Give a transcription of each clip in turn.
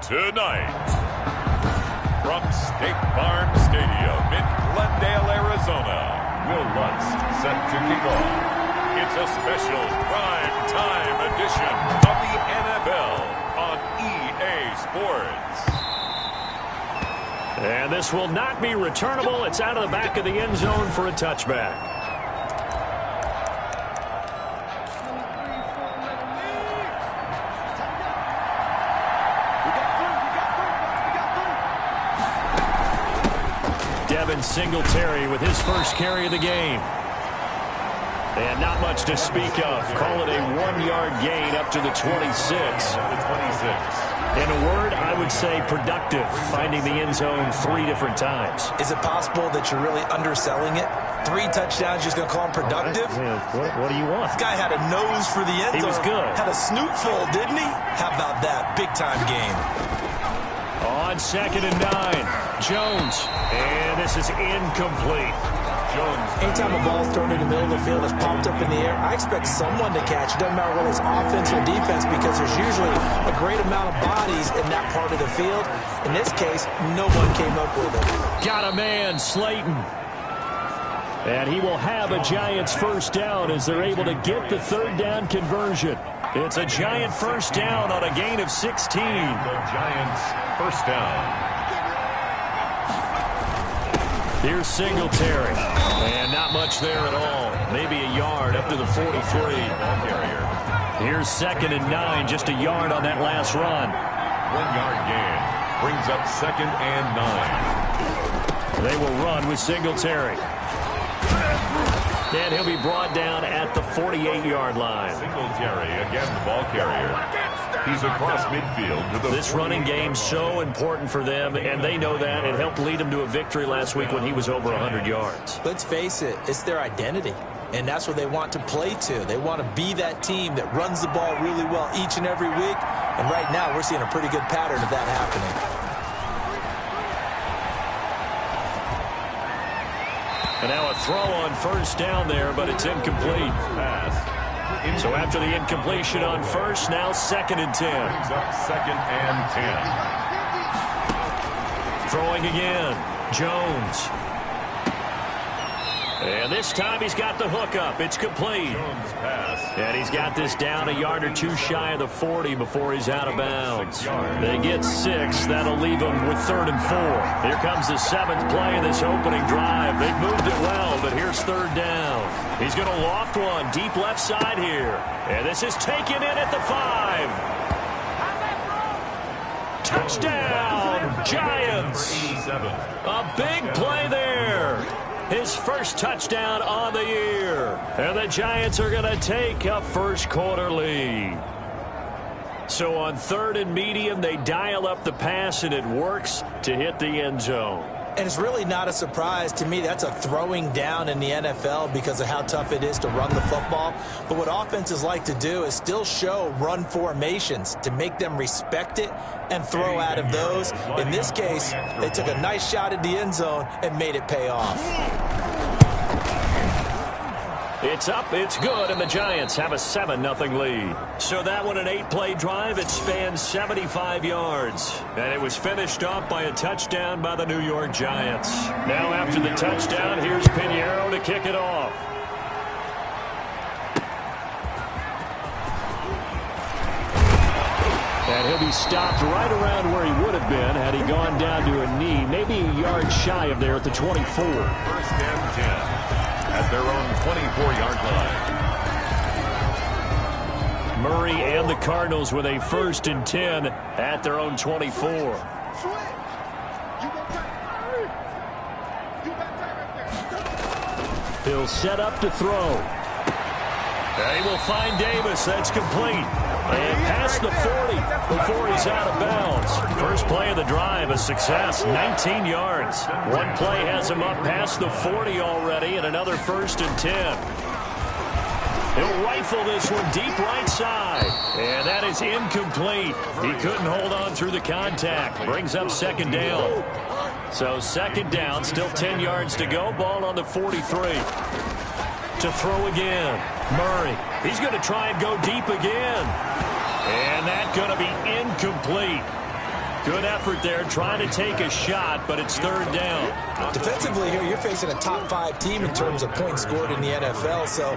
Tonight, from State Farm Stadium in Glendale, Arizona, Will Lutz set to kick off. It's a special prime time edition of the NFL on EA Sports. And this will not be returnable. It's out of the back of the end zone for a touchback. Singletary with his first carry of the game. And not much to speak of. Call it a 1-yard gain up to the 26. In a word, I would say productive, finding the end zone 3 different times. Is it possible that you're really underselling it? 3 touchdowns, just going to call him productive? What do you want? This guy had a nose for the end zone. He was good. Had a snoot full, didn't he? How about that? Big-time game. On 2nd and 9. Jones, and this is incomplete. Jones. Anytime a ball's thrown in the middle of the field, it's popped up in the air, I expect someone to catch. It doesn't matter whether it's offense or defense, because there's usually a great amount of bodies in that part of the field. In this case, no one came up with it. Got a man, Slayton. And he will have a Giants first down as they're able to get the 3rd down conversion. It's a Giant first down on a gain of 16. The Giants first down. Here's Singletary. And not much there at all. Maybe a yard up to the 43. Here's 2nd and 9. Just a yard on that last run. 1-yard gain. Brings up 2nd and 9. They will run with Singletary. And he'll be brought down at the 48-yard line. Singletary, again the ball carrier. He's across midfield to the This running game's so important for them, and they know that. It helped lead them to a victory last week when he was over 100 yards. Let's face it, it's their identity, and that's what they want to play to. They want to be that team that runs the ball really well each and every week, and right now we're seeing a pretty good pattern of that happening. And now a throw on first down there, but it's incomplete. So after the incompletion on first, now 2nd and 10. Brings up 2nd and 10. Throwing again. Jones. And this time he's got the hook up. It's complete. Jones pass. And he's got this down a yard or 2 shy of the 40 before he's out of bounds. They get 6. That'll leave them with 3rd and 4. Here comes the 7th play of this opening drive. They've moved it well, but here's 3rd down. He's going to loft one deep left side here. And this is taken in at the 5. Touchdown, Giants. A big play there. His first touchdown on the year. And the Giants are going to take a first quarter lead. So on 3rd and medium, they dial up the pass, and it works to hit the end zone. And it's really not a surprise to me. That's a throwing down in the NFL because of how tough it is to run the football. But what offenses like to do is still show run formations to make them respect it and throw out of those. In this case, they took a nice shot at the end zone and made it pay off. It's up, it's good, and the Giants have a 7-0 lead. So that one, an 8-play drive. It spans 75 yards. And it was finished off by a touchdown by the New York Giants. Now after the touchdown, here's Pinheiro to kick it off. And he'll be stopped right around where he would have been had he gone down to a knee, maybe a yard shy of there at the 24. 1st and 10. At their own 24-yard line. Murray and the Cardinals with a 1st and 10 at their own 24. He'll set up to throw. He will find Davis. That's complete. And past the 40 before he's out of bounds. First play of the drive, a success, 19 yards. One play has him up past the 40 already, and another 1st and 10. He'll rifle this one deep right side. And that is incomplete. He couldn't hold on through the contact. Brings up 2nd down. So 2nd down, still 10 yards to go. Ball on the 43. To throw again. Murray. He's going to try and go deep again. And that's going to be incomplete. Good effort there, trying to take a shot, but it's third down. Defensively here, you're facing a top 5 team in terms of points scored in the NFL. So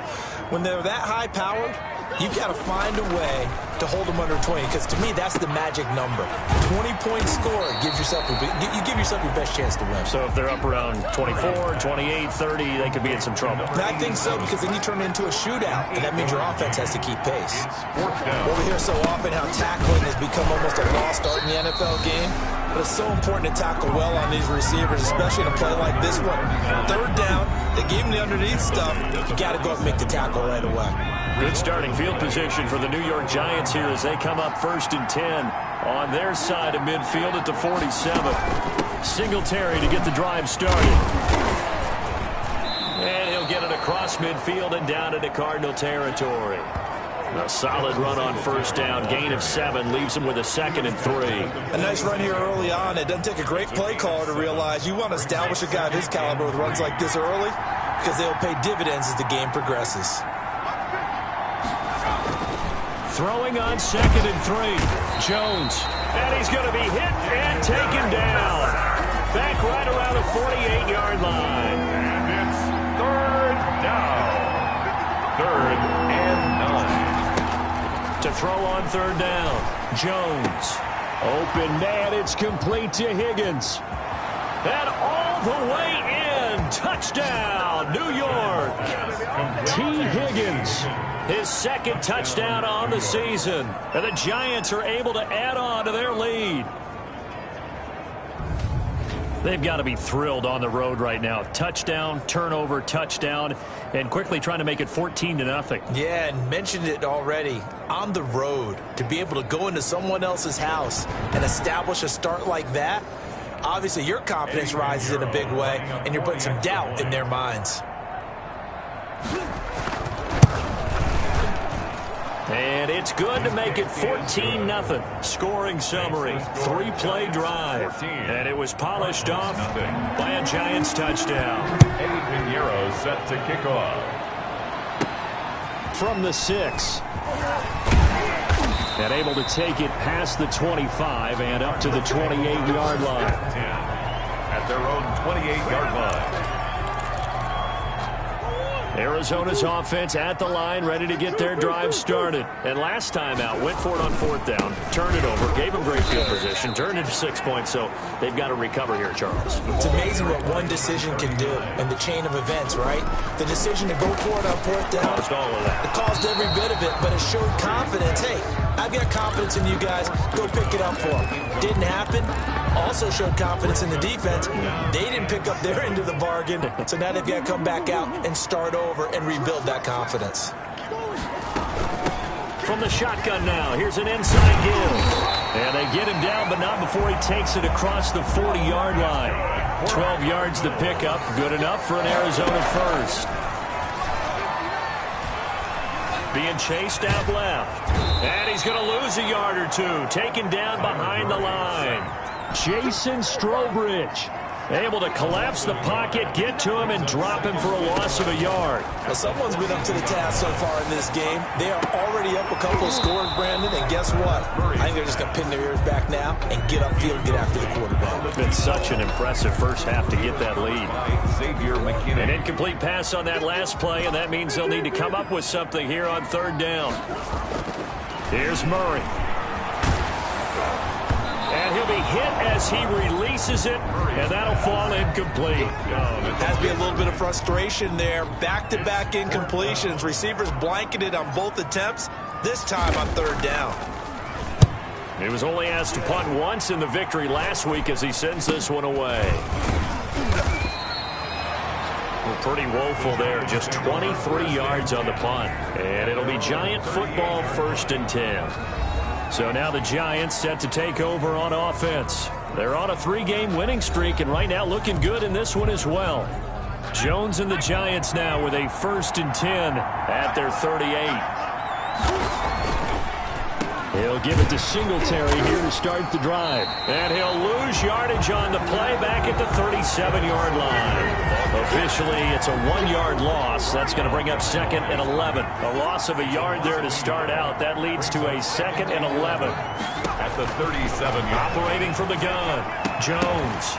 when they're that high-powered, you've got to find a way to hold them under 20, because to me, that's the magic number. 20 points scored gives yourself you give yourself your best chance to win. So if they're up around 24, 28, 30, they could be in some trouble. And I think so, because then you turn it into a shootout, and that means your offense has to keep pace. Well, we hear so often how tackling has become almost a lost art in the NFL game, but it's so important to tackle well on these receivers, especially in a play like this one. Third down, they gave him the underneath stuff. You got to go up and make the tackle right away. Good starting field position for the New York Giants here as they come up 1st and 10 on their side of midfield at the 47. Singletary to get the drive started. And he'll get it across midfield and down into Cardinal territory. A solid run on 1st down. Gain of 7 leaves him with a 2nd and 3. A nice run here early on. It doesn't take a great play caller to realize you want to establish a guy of his caliber with runs like this early, because they'll pay dividends as the game progresses. Throwing on 2nd and 3. Jones. And he's going to be hit and taken down. Back right around the 48-yard line. And it's third down. 3rd and 9. To throw on 3rd down. Jones. Open man. It's complete to Higgins. And all the way in. Touchdown, New York. T. Higgins. His 2nd touchdown on the season. And the Giants are able to add on to their lead. They've got to be thrilled on the road right now. Touchdown, turnover, touchdown, and quickly trying to make it 14-0. Yeah, and mentioned it already. On the road, to be able to go into someone else's house and establish a start like that, obviously your confidence rises in a big way, and you're putting some doubt in their minds. And it's good to make it 14-0. Scoring summary, 3-play drive. And it was polished off by a Giants touchdown. Eddie Pinheiro set to kick off. From the 6. And able to take it past the 25 and up to the 28-yard line. At their own 28-yard line. Arizona's offense at the line, ready to get their drive started. And last time out, went for it on 4th down, turned it over, gave them great field position, turned it to 6 points, so they've got to recover here, Charles. It's amazing what one decision can do in the chain of events, right? The decision to go for it on 4th down. Caused all of that. It caused every bit of it, but it showed confidence. Hey, I've got confidence in you guys. Go pick it up for them. Didn't happen. Also showed confidence in the defense. They didn't pick up their end of the bargain, so now they've got to come back out and start over and rebuild that confidence. From the shotgun now, here's an inside give. And they get him down, but not before he takes it across the 40-yard line. 12 yards to pick up, good enough for an Arizona first. Being chased out left. And he's going to lose a yard or two. Taken down behind the line. Jason Strobridge able to collapse the pocket, get to him, and drop him for a loss of a yard. Well, someone's been up to the task so far in this game. They are already up a couple of scores, Brandon, and guess what? I think they're just going to pin their ears back now and get upfield and get after the quarterback. It's been such an impressive first half to get that lead. An incomplete pass on that last play, and that means they'll need to come up with something here on 3rd down. Here's Murray. And he'll be hit as he releases it, and that'll fall incomplete. Has to be a little bit of frustration there. Back-to-back incompletions. Receivers blanketed on both attempts, this time on 3rd down. He was only asked to punt once in the victory last week as he sends this one away. Well, pretty woeful there. Just 23 yards on the punt. And it'll be Giant football 1st and 10. So now the Giants set to take over on offense. They're on a 3-game winning streak, and right now looking good in this one as well. Jones and the Giants now with a 1st and 10 at their 38. He'll give it to Singletary here to start the drive. And he'll lose yardage on the play back at the 37-yard line. Officially, it's a 1-yard loss. That's going to bring up 2nd and 11. A loss of a yard there to start out. That leads to a 2nd and 11. At the 37-yard. Operating from the gun, Jones.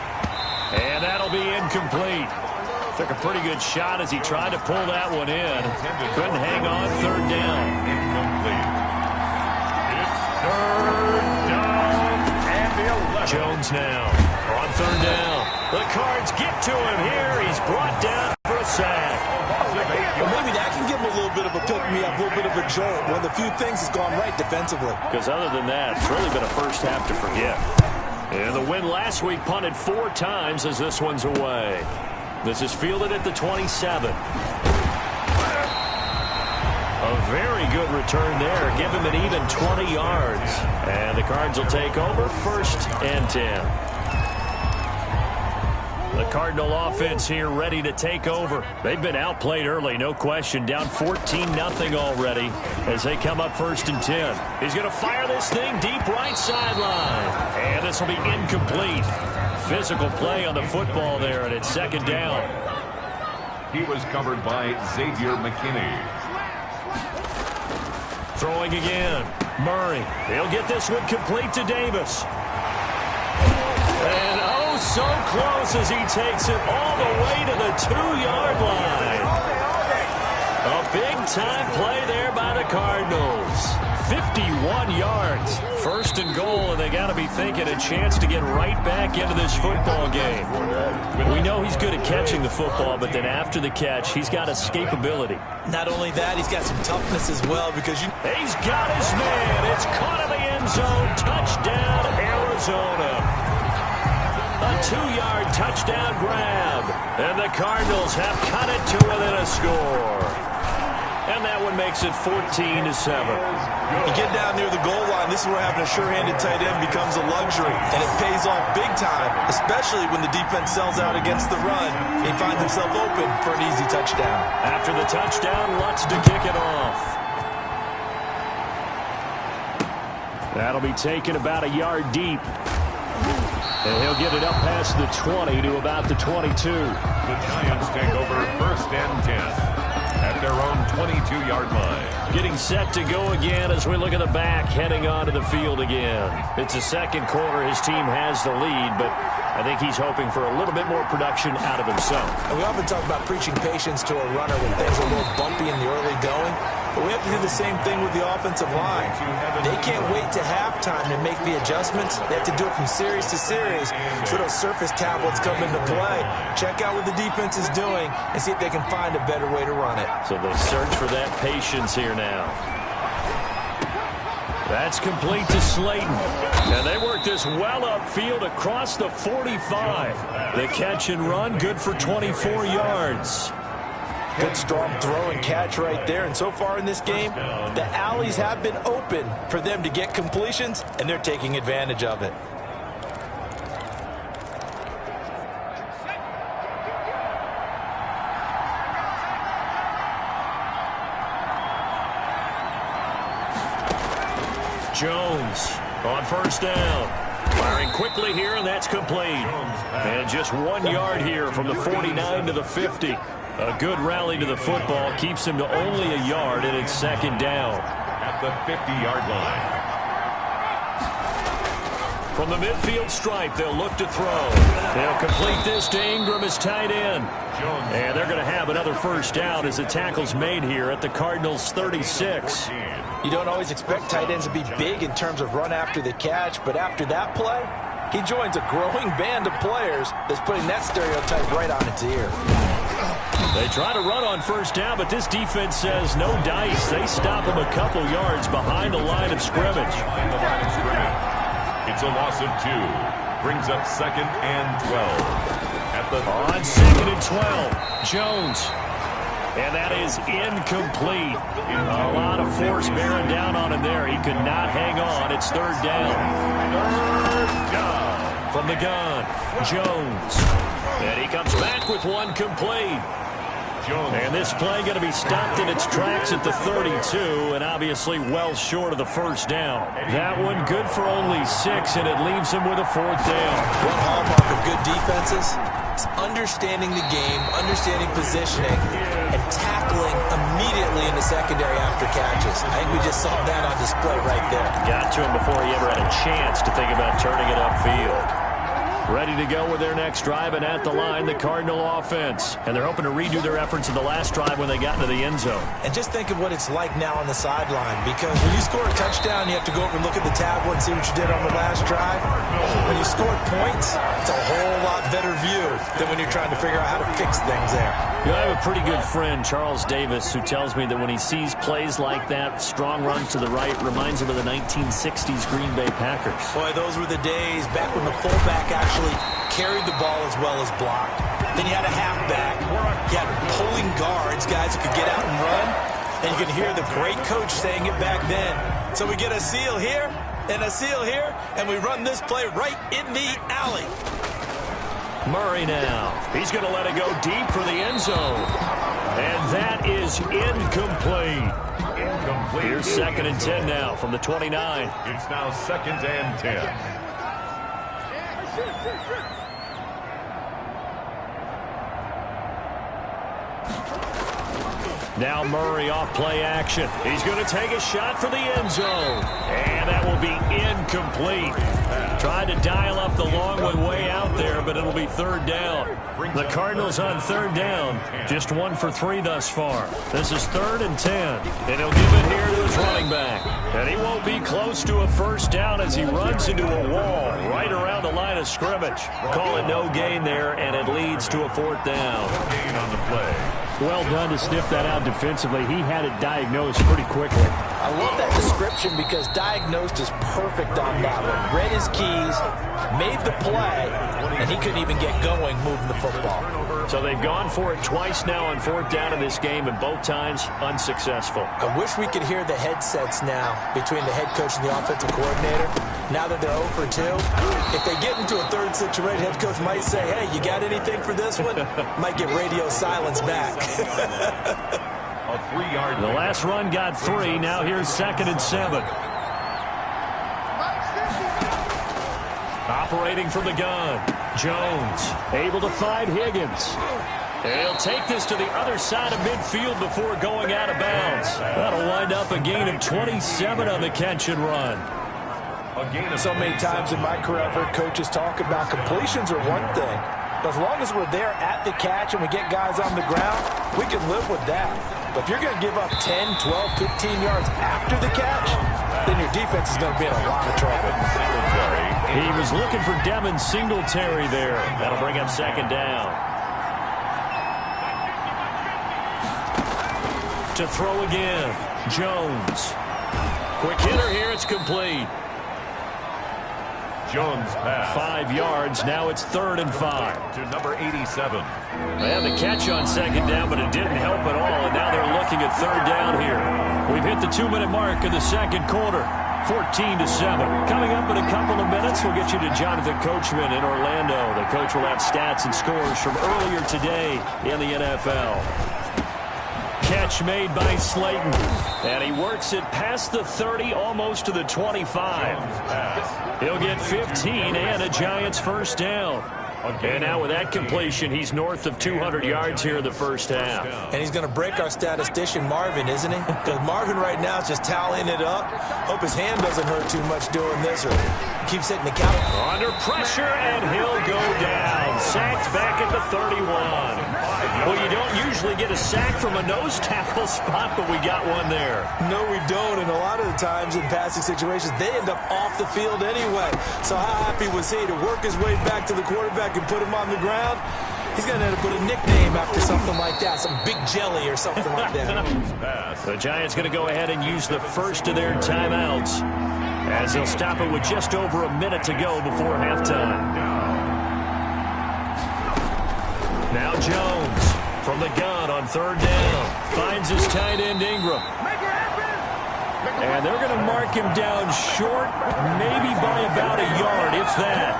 And that'll be incomplete. Took a pretty good shot as he tried to pull that one in. Couldn't hang on. 3rd down. Incomplete. It's 3rd down and 11. Jones now on 3rd down. The Cards get to him here. He's brought down for a sack. Well, maybe that can give him a little bit of a pick-me-up, a little bit of a jolt. One of the few things has gone right defensively. Because other than that, it's really been a first half to forget. And the win last week punted 4 times as this one's away. This is fielded at the 27. A very good return there. Give him an even 20 yards. And the Cards will take over 1st and 10. The Cardinal offense here ready to take over. They've been outplayed early, no question. Down 14-0 already as they come up 1st and 10. He's going to fire this thing deep right sideline. And this will be incomplete. Physical play on the football there, and it's 2nd down. He was covered by Xavier McKinney. Throwing again. Murray. He'll get this one complete to Davis. And oh, so close as he takes it all the way to the 2-yard line. A big-time play there by the Cardinals. 51 yards. 1st and goal, and they got to be thinking a chance to get right back into this football game. We know he's good at catching the football, but then after the catch, he's got escapability. Not only that, he's got some toughness as well because He's got his man. It's caught in the end zone. Touchdown, Arizona. A 2-yard touchdown grab. And the Cardinals have cut it to within a score. And that one makes it 14-7. You get down near the goal line, this is where having a sure-handed tight end becomes a luxury. And it pays off big time, especially when the defense sells out against the run. He finds himself open for an easy touchdown. After the touchdown, Lutz to kick it off. That'll be taken about a yard deep. And he'll get it up past the 20 to about the 22. The Giants take over 1st and 10. At their own 22-yard line. Getting set to go again as we look at the back heading onto the field again. It's the 2nd quarter. His team has the lead, but I think he's hoping for a little bit more production out of himself. And we often talk about preaching patience to a runner when things are a little bumpy in the early going, but we have to do the same thing with the offensive line. They can't wait to halftime to make the adjustments. They have to do it from series to series, so those surface tablets come into play. Check out what the defense is doing and see if they can find a better way to run it. So they search for that patience here now. That's complete to Slayton. And they work this well upfield across the 45. The catch and run, good for 24 yards. Good strong throw and catch right there. And so far in this game, the alleys have been open for them to get completions, and they're taking advantage of it. Jones on 1st down. Firing quickly here, and that's complete. And just 1 yard here from the 49 to the 50. A good rally to the football keeps him to only a yard, and it's 2nd down. At the 50-yard line. From the midfield stripe, they'll look to throw. They'll complete this to Ingram as tight end. And they're going to have another 1st down as the tackle's made here at the Cardinals' 36. You don't always expect tight ends to be big in terms of run after the catch, but after that play, he joins a growing band of players that's putting that stereotype right on its ear. They try to run on 1st down, but this defense says no dice. They stop him a couple yards behind the line of scrimmage. It's a loss of 2. Brings up 2nd and 12. On 2nd and 12, Jones. And that is incomplete. A lot of force bearing down on him there. He could not hang on. It's 3rd down. 3rd down. From the gun, Jones. And he comes back with one complete. And this play going to be stopped in its tracks at the 32, and obviously well short of the first down. That one good for only 6, and it leaves him with a 4th down. One hallmark of good defenses is understanding the game, understanding positioning, and tackling immediately in the secondary after catches. I think we just saw that on display right there. Got to him before he ever had a chance to think about turning it upfield. Ready to go with their next drive, and at the line, the Cardinal offense. And they're hoping to redo their efforts in the last drive when they got into the end zone. And just think of what it's like now on the sideline, because when you score a touchdown, you have to go over and look at the tablet and see what you did on the last drive. When you score points, it's a whole lot better view than when you're trying to figure out how to fix things there. You know, I have a pretty good friend, Charles Davis, who tells me that when he sees plays like that, strong runs to the right, reminds him of the 1960s Green Bay Packers. Boy, those were the days back when the fullback actually carried the ball as well as blocked. Then you had a halfback. You had pulling guards, guys who could get out and run. And you could hear the great coach saying it back then. So we get a seal here and a seal here, and we run this play right in the alley. Murray now. He's going to let it go deep for the end zone. And that is incomplete. Here's 2nd and 10 now from the 29. It's now 2nd and 10. Now Murray off play action. He's going to take a shot for the end zone. And that will be incomplete. Tried to dial up the long one way out there, but it'll be 3rd down. The Cardinals on 3rd down. Just 1 for 3 thus far. This is 3rd and 10. And he'll give it here to his running back. And he won't be close to a 1st down as he runs into a wall right around the line of scrimmage. Call it no gain there, and it leads to a 4th down. Gain on the play. Well done to sniff that out defensively. He had it diagnosed pretty quickly. I love that description because diagnosed is perfect on that one. Read his keys, made the play, and he couldn't even get going moving the football. So they've gone for it twice now on 4th down in this game, and both times unsuccessful. I wish we could hear the headsets now between the head coach and the offensive coordinator. Now that they're 0 for 2, if they get into a 3rd situation, head coach might say, hey, you got anything for this one? Might get radio silence back. A 3-yard. The last run got 3. Now here's 2nd and 7. Operating from the gun. Jones able to find Higgins. And he'll take this to the other side of midfield before going out of bounds. That'll wind up a gain of 27 on the catch and run. So many times in my career, I've heard coaches talk about completions are one thing. But as long as we're there at the catch and we get guys on the ground, we can live with that. But if you're going to give up 10, 12, 15 yards after the catch, then your defense is going to be in a lot of trouble. He was looking for Devin Singletary there. That'll bring up 2nd down. To throw again, Jones. Quick hitter here, it's complete. Jones pass. 5 yards, now it's 3rd and 5. To number 87. They had the catch on 2nd down, but it didn't help at all, and now they're looking at 3rd down here. We've hit the 2-minute mark in the 2nd quarter. 14-7. Coming up in a couple of minutes, we'll get you to Jonathan Coachman in Orlando. The coach will have stats and scores from earlier today in the NFL. Catch made by Slayton. And he works it past the 30, almost to the 25. He'll get 15 and a Giants 1st down. And now with that completion, he's north of 200 yards here in the 1st half. And he's going to break our statistician, Marvin, isn't he? Because Marvin right now is just tallying it up. Hope his hand doesn't hurt too much doing this or keeps hitting the count. Under pressure, and he'll go down. Sacked back at the 31. Well, you don't usually get a sack from a nose tackle spot, but we got one there. No, we don't. And a lot of the times in passing situations, they end up off the field anyway. So how happy was he to work his way back to the quarterback and put him on the ground? He's going to end up with a nickname after something like that, some Big Jelly or something like that. The Giants going to go ahead and use the first of their timeouts as they'll stop it with just over a minute to go before halftime. Now Jones from the gun on 3rd down. Finds his tight end Ingram. And they're going to mark him down short, maybe by about a yard, if that.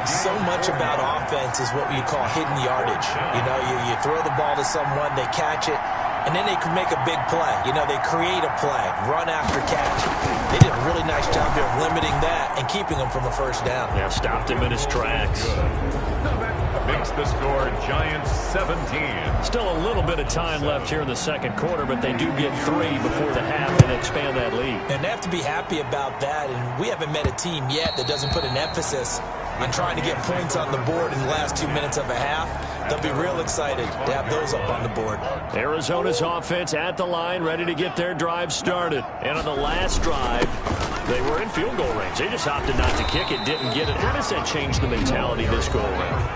So much about offense is what you call hidden yardage. You know, you throw the ball to someone, they catch it, and then they can make a big play. You know, they create a play, run after catch. They did a really nice job here of limiting that and keeping him from a first down. Yeah, stopped him in his tracks. Makes the score Giants 17. Still a little bit of time left here in the second quarter, but they do get 3 before the half and expand that lead. And they have to be happy about that, and we haven't met a team yet that doesn't put an emphasis on trying to get points on the board in the last 2 minutes of a half. They'll be real excited to have those up on the board. Arizona's offense at the line, ready to get their drive started. And on the last drive, they were in field goal range. They just opted not to kick it, didn't get it. How does that change the mentality this go around?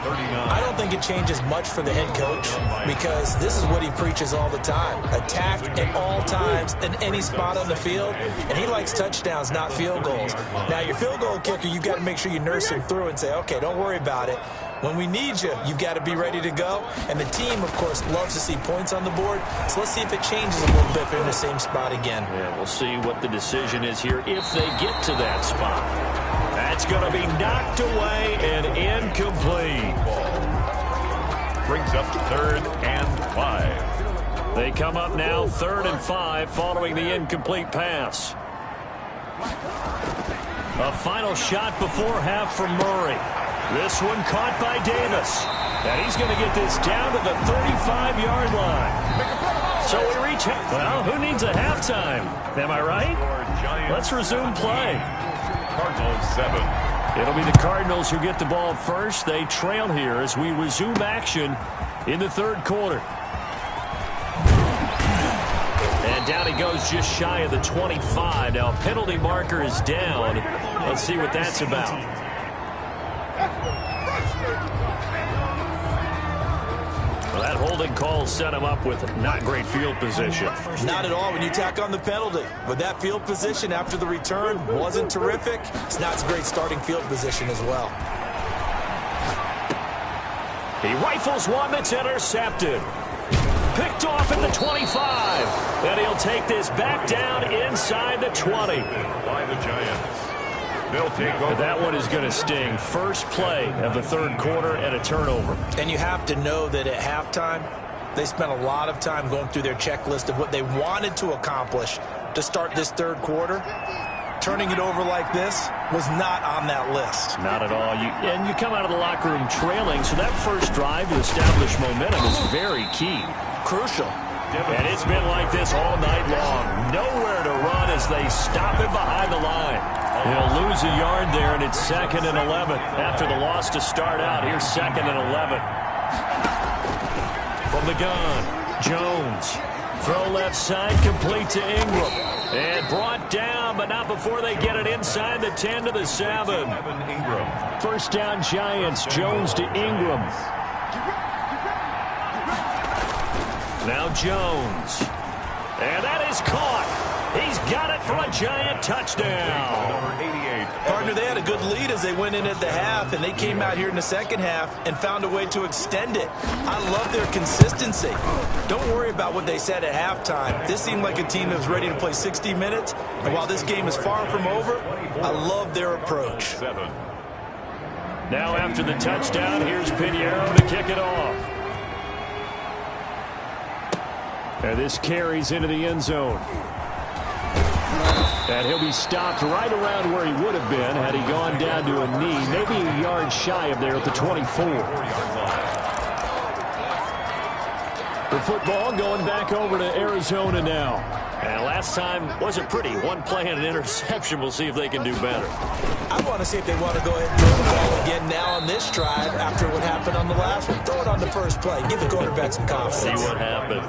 I don't think it changes much for the head coach because this is what he preaches all the time. Attack at all times in any spot on the field, and he likes touchdowns, not field goals. Now, your field goal kicker, you've got to make sure you nurse him through and say, okay, don't worry about it. When we need you, you've got to be ready to go. And the team, of course, loves to see points on the board. So let's see if it changes a little bit if they're in the same spot again. Yeah, we'll see what the decision is here if they get to that spot. That's going to be knocked away and incomplete. Brings up 3rd and 5. They come up now 3rd and 5 following the incomplete pass. A final shot before half from Murray. This one caught by Davis. And he's going to get this down to the 35-yard line. So we reach, well, who needs a halftime? Am I right? Let's resume play. Cardinals 7. It'll be the Cardinals who get the ball first. They trail here as we resume action in the third quarter. And down he goes just shy of the 25. Now a penalty marker is down. Let's see what that's about. Well, that holding call set him up with not great field position. Not at all when you tack on the penalty. But that field position after the return wasn't terrific. It's not a great starting field position as well. He rifles one that's intercepted. Picked off at the 25. And he'll take this back down inside the 20. By the Giants. They'll take over. That one is going to sting. First play of the third quarter and a turnover. And you have to know that at halftime, they spent a lot of time going through their checklist of what they wanted to accomplish to start this third quarter. Turning it over like this was not on that list. Not at all. And you come out of the locker room trailing, so that first drive to establish momentum is very key. Crucial. And it's been like this all night long. Nowhere to run as they stop him behind the line. He'll lose a yard there, and it's 2nd and 11. After the loss to start out, here's 2nd and 11. From the gun, Jones. Throw left side, complete to Ingram. And brought down, but not before they get it inside the 10 to the 7. Ingram. First down, Giants. Jones to Ingram. Now Jones. And that is caught. He's got it for a Giant touchdown. Number 88. Partner, they had a good lead as they went in at the half, and they came out here in the second half and found a way to extend it. I love their consistency. Don't worry about what they said at halftime. This seemed like a team that was ready to play 60 minutes, and while this game is far from over, I love their approach. 7. Now after the touchdown, here's Pinheiro to kick it off. And this carries into the end zone. And he'll be stopped right around where he would have been had he gone down to a knee, maybe a yard shy of there at the 24. The football going back over to Arizona now. And last time wasn't pretty. One play and an interception. We'll see if they can do better. I want to see if they want to go ahead and throw the ball again now on this drive after what happened on the last one. Throw it on the first play. Give the quarterback some confidence. See what happens.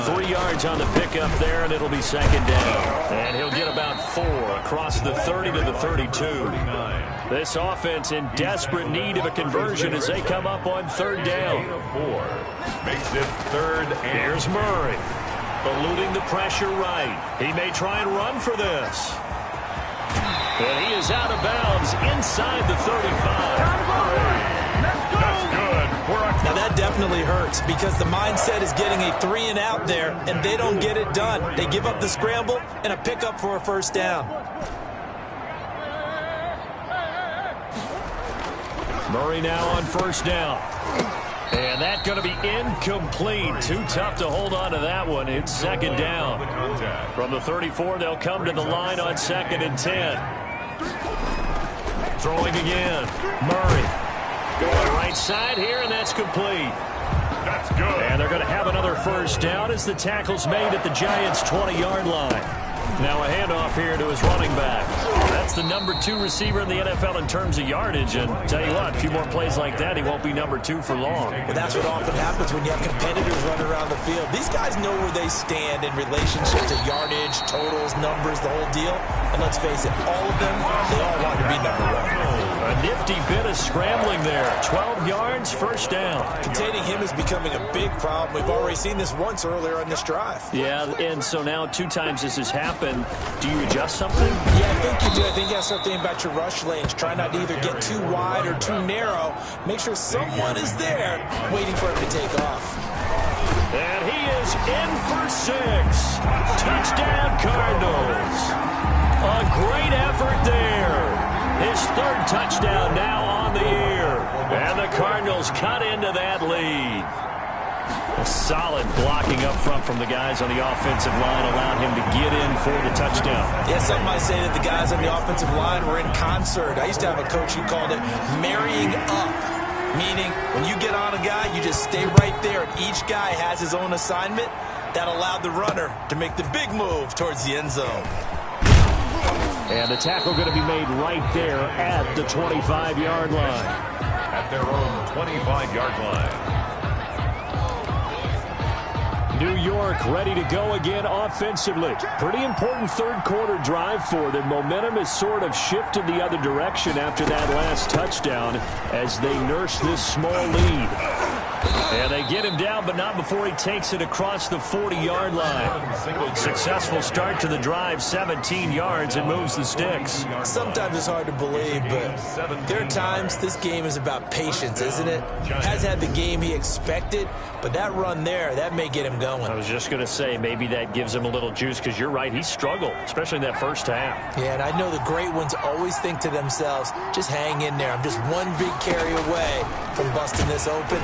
3 yards on the pickup there, and it'll be 2nd down. And he'll get about 4 across the 30 to the 32. This offense in desperate need of a conversion as they come up on 3rd down. 4. Makes it 3rd and here's Murray. Eluding the pressure right. He may try and run for this. And he is out of bounds inside the 35. That's good. Now that definitely hurts because the mindset is getting a 3 and out there, and they don't get it done. They give up the scramble and a pickup for a first down. Murray now on first down. And that's going to be incomplete. Too tough to hold on to that one. It's second down. From the 34, they'll come to the line on 2nd and 10. Throwing again. Murray. Going right side here, and that's complete. That's good. And they're going to have another first down as the tackle's made at the Giants' 20-yard line. Now a handoff here to his running back. That's the number 2 receiver in the NFL in terms of yardage. And tell you what, a few more plays like that, he won't be number 2 for long. Well, that's what often happens when you have competitors running around the field. These guys know where they stand in relationship to yardage, totals, numbers, the whole deal. And let's face it, all of them, they all want to be number 1. A nifty bit of scrambling there. 12 yards, first down. Containing him is becoming a big problem. We've already seen this once earlier in this drive. Yeah, and so now 2 times this has happened. Do you adjust something? Yeah, I think you do. I think you have to start thinking about your rush lanes. Try not to either get too wide or too narrow. Make sure someone is there waiting for him to take off. And he is in for 6. Touchdown, Cardinals. A great effort there. His 3rd touchdown now on the year. And the Cardinals cut into that lead. A solid blocking up front from the guys on the offensive line allowed him to get in for the touchdown. Yeah, some might say that the guys on the offensive line were in concert. I used to have a coach who called it marrying up, meaning when you get on a guy, you just stay right there, and each guy has his own assignment. That allowed the runner to make the big move towards the end zone. And the tackle going to be made right there at the 25-yard line. At their own 25-yard line. New York ready to go again offensively. Pretty important 3rd quarter drive for them. Momentum has sort of shifted the other direction after that last touchdown as they nurse this small lead. And they get him down, but not before he takes it across the 40-yard line. Successful start to the drive, 17 yards, and moves the sticks. Sometimes it's hard to believe, but there are times this game is about patience, isn't it? Has had the game he expected, but that run there, that may get him going. I was just going to say, maybe that gives him a little juice, because you're right, he struggled, especially in that first half. Yeah, and I know the great ones always think to themselves, just hang in there. I'm just one big carry away from busting this open.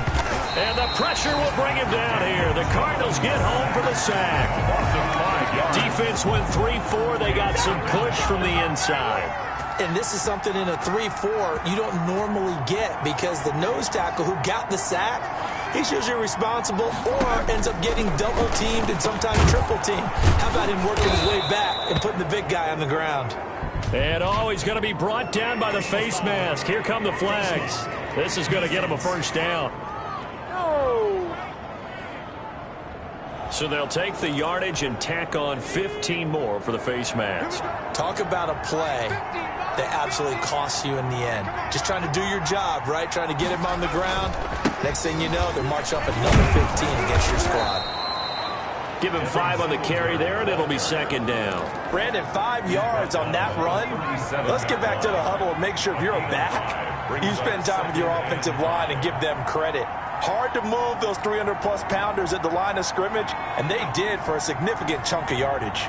And the pressure will bring him down here. The Cardinals get home for the sack. Defense went 3-4. They got some push from the inside. And this is something in a 3-4 you don't normally get, because the nose tackle who got the sack, he's usually responsible or ends up getting double-teamed and sometimes triple-teamed. How about him working his way back and putting the big guy on the ground? And he's going to be brought down by the face mask. Here come the flags. This is going to get him a first down. So they'll take the yardage and tack on 15 more for the face mask. Talk about a play that absolutely costs you in the end. Just trying to do your job, right? Trying to get him on the ground. Next thing you know, they'll march up another 15 against your squad. Give him 5 on the carry there, and it'll be second down. Brandon, 5 yards on that run. Let's get back to the huddle and make sure if you're a back, you spend time with your offensive line and give them credit. Hard to move those 300-plus pounders at the line of scrimmage, and they did for a significant chunk of yardage.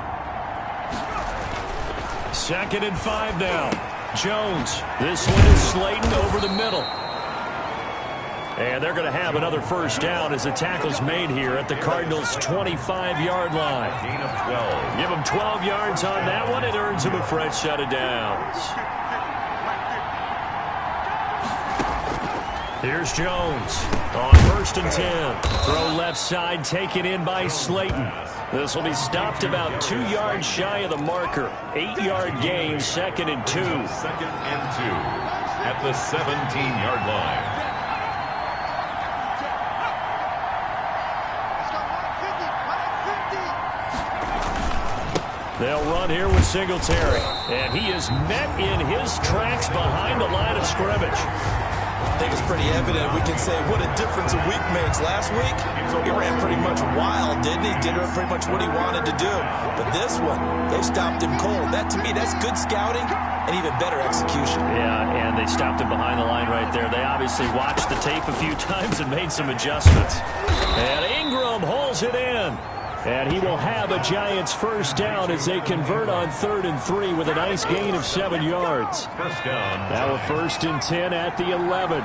2nd and 5 now. Jones. This one is Slayton over the middle. And they're going to have another first down as the tackle's made here at the Cardinals' 25-yard line. Gain of 12. Give him 12 yards on that one. It earns him a fresh set of downs. Here's Jones on 1st and 10. Throw left side, taken in by Slayton. This will be stopped about 2 yards shy of the marker. 8-yard gain, 2nd and 2. 2nd and 2 at the 17-yard line. They'll run here with Singletary. And he is met in his tracks behind the line of scrimmage. I think it's pretty evident. We can say what a difference a week makes. Last week, he ran pretty much wild, didn't he? Did pretty much what he wanted to do. But this one, they stopped him cold. That, to me, that's good scouting and even better execution. Yeah, and they stopped him behind the line right there. They obviously watched the tape a few times and made some adjustments. And Ingram holds it in. And he will have a Giants first down as they convert on 3rd and 3 with a nice gain of 7 yards. First down. Now a 1st and 10 at the 11.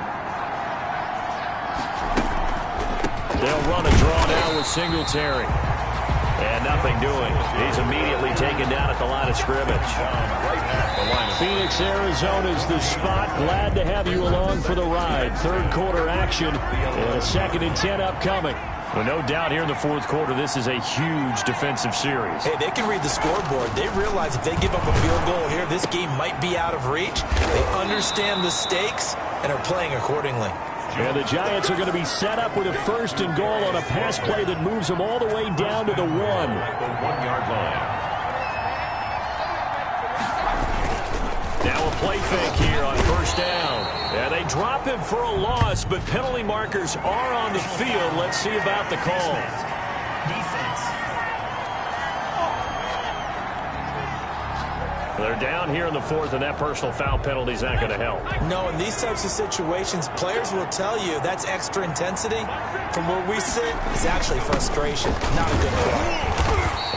They'll run a draw now with Singletary. And nothing doing. He's immediately taken down at the line of scrimmage. Phoenix, Arizona is the spot. Glad to have you along for the ride. 3rd quarter action and a 2nd and 10 upcoming. Well, no doubt here in the 4th quarter, this is a huge defensive series. Hey, they can read the scoreboard. They realize if they give up a field goal here, this game might be out of reach. They understand the stakes and are playing accordingly. And the Giants are going to be set up with a 1st and goal on a pass play that moves them all the way down to the 1. The 1-yard line. Now a play fake here on 1st down. And they drop him for a loss, but penalty markers are on the field. Let's see about the call. They're down here in the 4th, and that personal foul penalty is not going to help. No, in these types of situations, players will tell you that's extra intensity. From where we sit, it's actually frustration. Not a good call.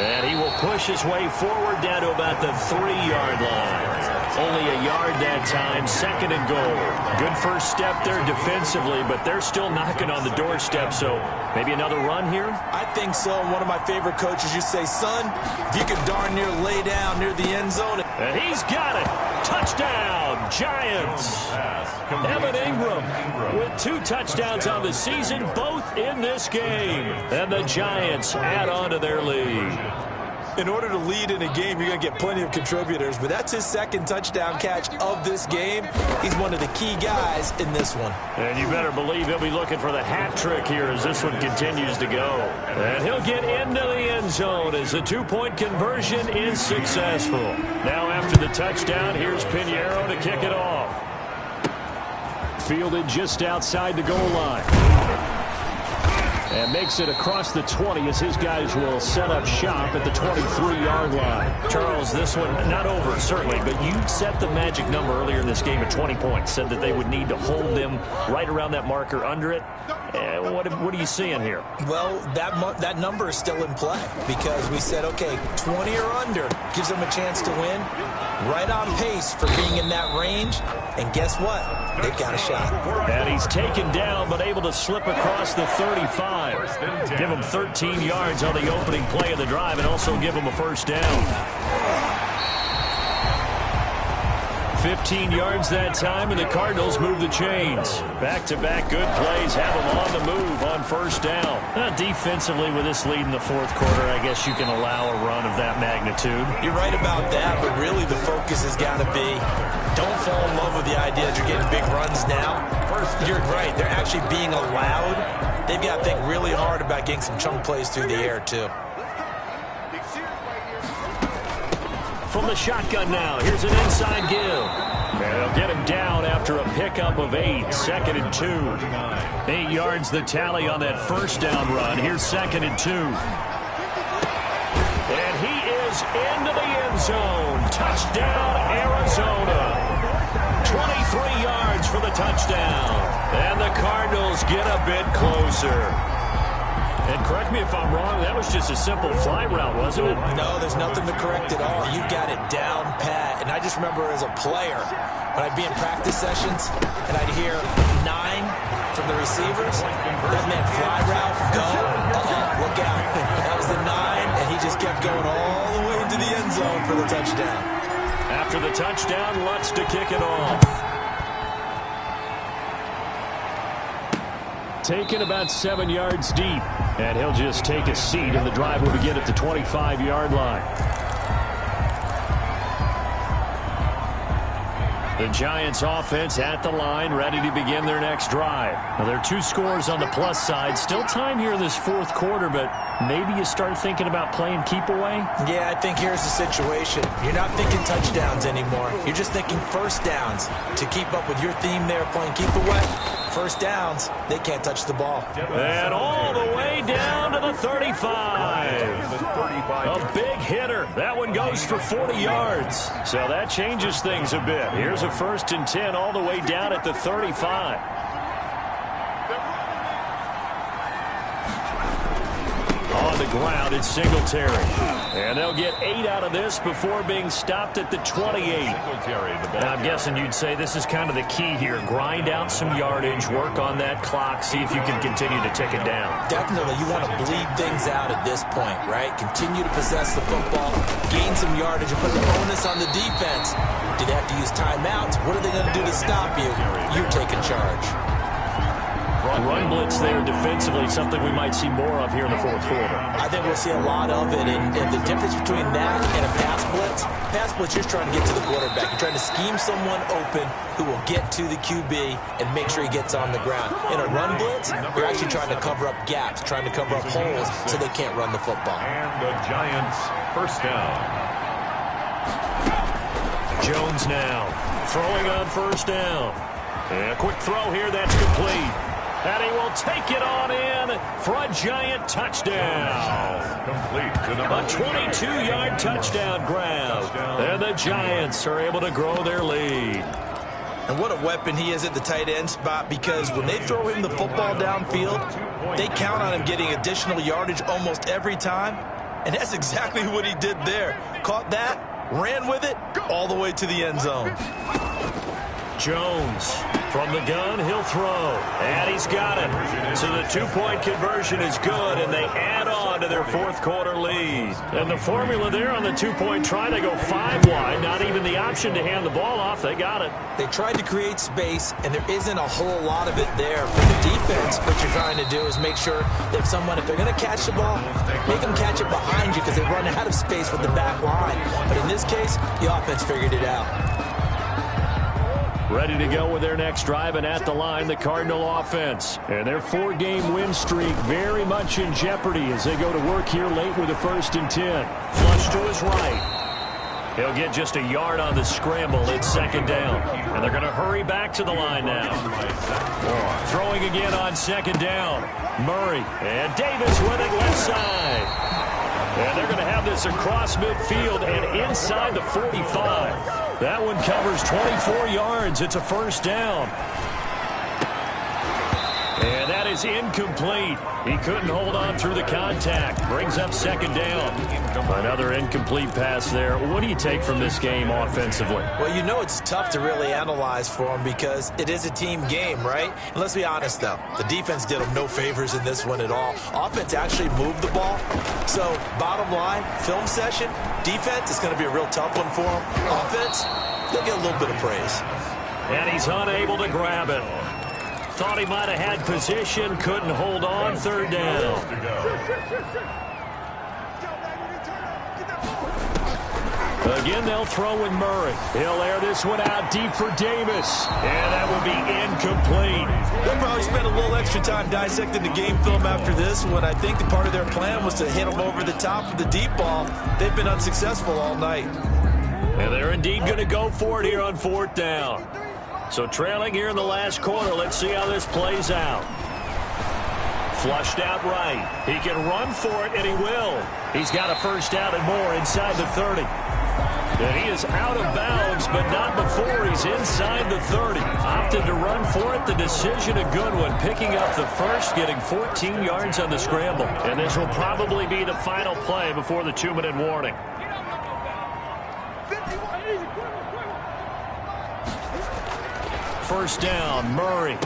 And he will push his way forward down to about the 3-yard line. Only a yard that time, 2nd and goal. Good first step there defensively, but they're still knocking on the doorstep, so maybe another run here? I think so. One of my favorite coaches used to say, son, if you could darn near lay down near the end zone. And he's got it. Touchdown, Giants. Evan Ingram with 2 touchdowns on the season, both in this game. And the Giants add on to their lead. In order to lead in a game, you're going to get plenty of contributors, but that's his 2nd touchdown catch of this game. He's one of the key guys in this one. And you better believe he'll be looking for the hat trick here as this one continues to go. And he'll get into the end zone as the 2-point conversion is successful. Now after the touchdown, here's Pinheiro to kick it off. Fielded just outside the goal line. And makes it across the 20 as his guys will set up shop at the 23-yard line. Charles, this one not over, certainly, but you set the magic number earlier in this game at 20 points. Said that they would need to hold them right around that marker under it. What are you seeing here? Well, that number is still in play because we said, okay, 20 or under gives them a chance to win. Right on pace for being in that range. And guess what? They've got a shot. And he's taken down but able to slip across the 35. Give him 13 yards on the opening play of the drive and also give him a first down. 15 yards that time, and the Cardinals move the chains. Back-to-back good plays have them on the move on first down. Defensively, with this lead in the 4th quarter, I guess you can allow a run of that magnitude. You're right about that, but really the focus has got to be don't fall in love with the idea that you're getting big runs now. You're right. They're actually being allowed. They've got to think really hard about getting some chunk plays through the air, too. From the shotgun now, here's an inside give. And they'll get him down after a pickup of 8, 2nd and 2. 8 yards the tally on that first down run. Here's 2nd and 2. And he is into the end zone. Touchdown, Arizona. 23 yards for the touchdown. And the Cardinals get a bit closer. And correct me if I'm wrong, that was just a simple fly route, wasn't it? No, there's nothing to correct at all. You've got it down pat. And I just remember as a player, when I'd be in practice sessions, and I'd hear 9 from the receivers, that meant fly route, go, look out. That was the 9, and he just kept going all the way into the end zone for the touchdown. After the touchdown, Lutz to kick it off. Taken about 7 yards deep. And he'll just take a seat, and the drive will begin at the 25-yard line. The Giants offense at the line, ready to begin their next drive. Now, there are 2 scores on the plus side. Still time here in this 4th quarter, but maybe you start thinking about playing keep away? Yeah, I think here's the situation. You're not thinking touchdowns anymore. You're just thinking first downs. To keep up with your theme there, playing keep away, first downs, they can't touch the ball. And all the way down to the 35. A big hitter. That one goes for 40 yards. So that changes things a bit. Here's a 1st and 10 all the way down at the 35. On the ground. It's Singletary. And they'll get 8 out of this before being stopped at the 28. And I'm guessing you'd say this is kind of the key here. Grind out some yardage, work on that clock, see if you can continue to tick it down. Definitely, you want to bleed things out at this point, right? Continue to possess the football, gain some yardage, and put the onus on the defense. Do they have to use timeouts? What are they going to do to stop you? You're taking charge. Run blitz there defensively, something we might see more of here in the fourth quarter. I think we'll see a lot of it, and the difference between that and a pass blitz, you're just trying to get to the quarterback. You're trying to scheme someone open who will get to the QB and make sure he gets on the ground. In a run blitz, you're actually trying to cover up gaps, trying to cover up holes so they can't run the football. And the Giants first down. Jones now throwing on first down. And a quick throw here, that's complete. And he will take it on in for a Giant touchdown. Complete to number A 22-yard touchdown grab. And the Giants are able to grow their lead. And what a weapon he is at the tight end spot, because when they throw him the football downfield, they count on him getting additional yardage almost every time. And that's exactly what he did there. Caught that, ran with it, all the way to the end zone. Jones from the gun, he'll throw, and he's got it. So the two-point conversion is good, and they add on to their fourth quarter lead. And the formula there on the two-point try, they go 5 wide, not even the option to hand the ball off. They got it. They tried to create space, and there isn't a whole lot of it there. For the defense, what you're trying to do is make sure that if they're going to catch the ball, make them catch it behind you, because they run out of space with the back line. But in this case, the offense figured it out. Ready to go with their next drive, and at the line, the Cardinal offense. And their 4-game win streak very much in jeopardy as they go to work here late with a 1st and 10. Flush to his right. He'll get just a yard on the scramble. It's 2nd down. And they're going to hurry back to the line now. Throwing again on 2nd down. Murray. And Davis with it left side. And they're going to have this across midfield and inside the 45. That one covers 24 yards. It's a 1st down. And that is incomplete. He couldn't hold on through the contact. Brings up 2nd down. Another incomplete pass there. What do you take from this game offensively? Well, you know it's tough to really analyze for them because it is a team game, right? And let's be honest, though. The defense did them no favors in this one at all. Offense actually moved the ball. So, bottom line, film session, defense is going to be a real tough one for them. Offense, they'll get a little bit of praise. And he's unable to grab it. Thought he might have had position, couldn't hold on, 3rd down. Again, they'll throw with Murray. He'll air this one out deep for Davis. And that will be incomplete. They'll probably spend a little extra time dissecting the game film after this one. I think the part of their plan was to hit them over the top with the deep ball. They've been unsuccessful all night. And they're indeed going to go for it here on 4th down. So trailing here in the last quarter, let's see how this plays out. Flushed out right. He can run for it, and he will. He's got a 1st down and more inside the 30. And he is out of bounds, but not before he's inside the 30. Opted to run for it. The decision a good one. Picking up the 1st, getting 14 yards on the scramble. And this will probably be the final play before the 2-minute warning. First down, Murray.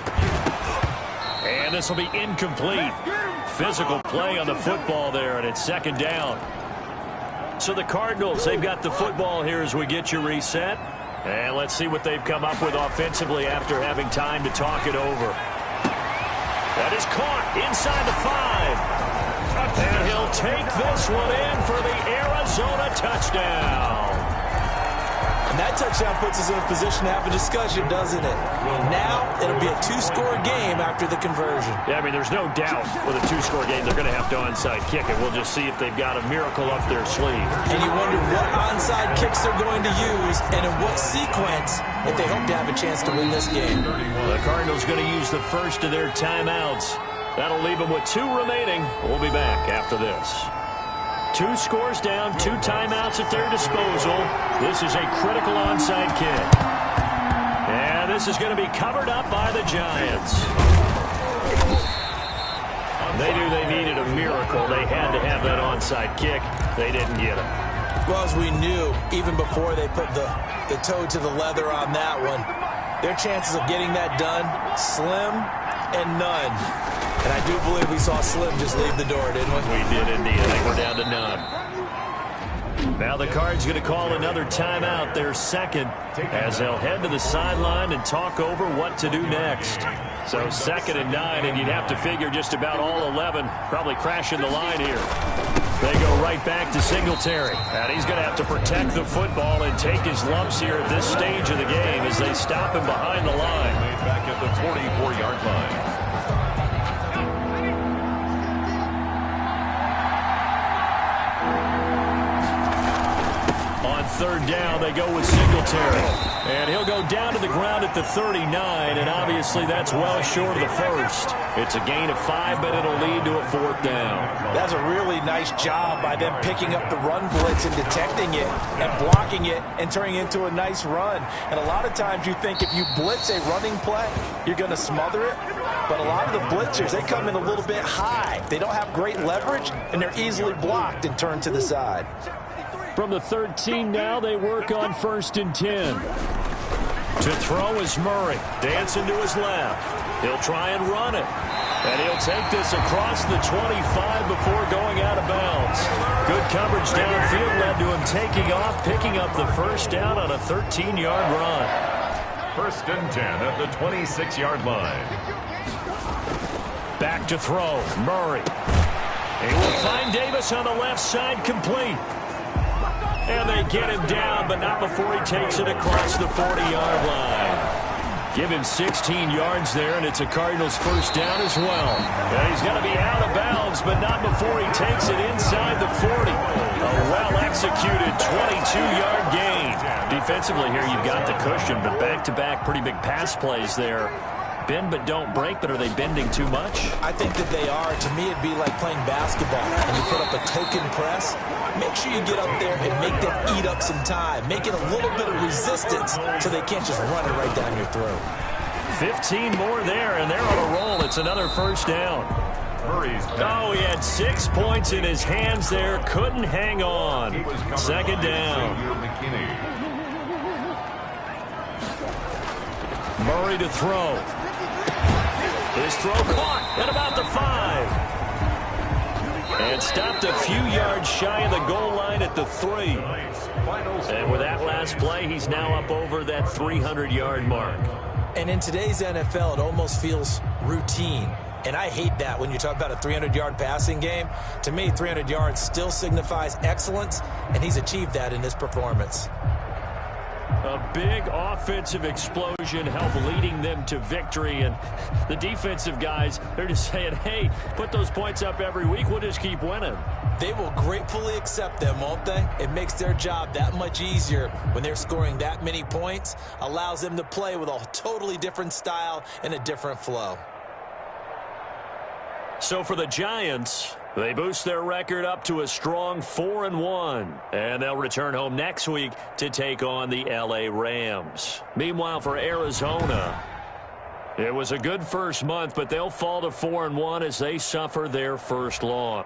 And this will be incomplete. Physical play on the football there, and it's 2nd down. So the Cardinals, they've got the football here as we get you reset. And let's see what they've come up with offensively after having time to talk it over. That is caught inside the 5. And he'll take this one in for the Arizona touchdown. And that touchdown puts us in a position to have a discussion, doesn't it? Now, it'll be a 2-score game after the conversion. Yeah, I mean, there's no doubt with a 2-score game, they're going to have to onside kick it. We'll just see if they've got a miracle up their sleeve. And you wonder what onside kicks they're going to use and in what sequence if they hope to have a chance to win this game. The Cardinals going to use the first of their timeouts. That'll leave them with 2 remaining. We'll be back after this. 2 scores down, 2 timeouts at their disposal. This is a critical onside kick. And this is going to be covered up by the Giants. They knew they needed a miracle tackle. They had to have that onside kick. They didn't get it. Well, as we knew, even before they put the toe to the leather on that one, their chances of getting that done, slim and none. And I do believe we saw Slim just leave the door, didn't we? We did indeed. I think we're down to none. Now the Cards going to call another timeout, their second, as they'll head to the sideline and talk over what to do next. So 2nd and 9, and you'd have to figure just about all 11 probably crashing the line here. They go right back to Singletary. And he's going to have to protect the football and take his lumps here at this stage of the game as they stop him behind the line. Back at the 44-yard line. On 3rd down, they go with Singletary. And he'll go down to the ground at the 39, and obviously that's well short of the first. It's a gain of 5, but it'll lead to a 4th down. That's a really nice job by them picking up the run blitz and detecting it and blocking it and turning it into a nice run. And a lot of times you think if you blitz a running play, you're going to smother it. But a lot of the blitzers, they come in a little bit high. They don't have great leverage, and they're easily blocked and turned to the side. From the 13 now, they work on 1st and 10. To throw is Murray. Dancing to his left. He'll try and run it. And he'll take this across the 25 before going out of bounds. Good coverage downfield led to him taking off, picking up the 1st down on a 13-yard run. 1st and 10 at the 26-yard line. Back to throw. Murray. He will find Davis on the left side, complete. And they get him down, but not before he takes it across the 40-yard line. Give him 16 yards there, and it's a Cardinals 1st down as well. And he's going to be out of bounds, but not before he takes it inside the 40. A well-executed 22-yard gain. Defensively here, you've got the cushion, but back-to-back pretty big pass plays there. Bend but don't break, but are they bending too much? I think that they are. To me, it'd be like playing basketball. When you put up a token press, make sure you get up there and make them eat up some time. Make it a little bit of resistance so they can't just run it right down your throat. 15 more there, and they're on a roll. It's another 1st down. Oh, he had 6 points in his hands there. Couldn't hang on. 2nd down. Murray to throw. His throw caught at about the 5. And stopped a few yards shy of the goal line at the 3. And with that last play, he's now up over that 300-yard mark. And in today's NFL, it almost feels routine. And I hate that when you talk about a 300-yard passing game. To me, 300 yards still signifies excellence, and he's achieved that in this performance. A big offensive explosion helped leading them to victory, and the defensive guys, they're just saying, hey, put those points up every week, we'll just keep winning. They will gratefully accept them, won't they? It makes their job that much easier when they're scoring that many points, allows them to play with a totally different style and a different flow. So for the Giants, they boost their record up to a strong 4-1, and they'll return home next week to take on the LA Rams. Meanwhile, for Arizona, it was a good first month, but they'll fall to 4-1 as they suffer their first loss.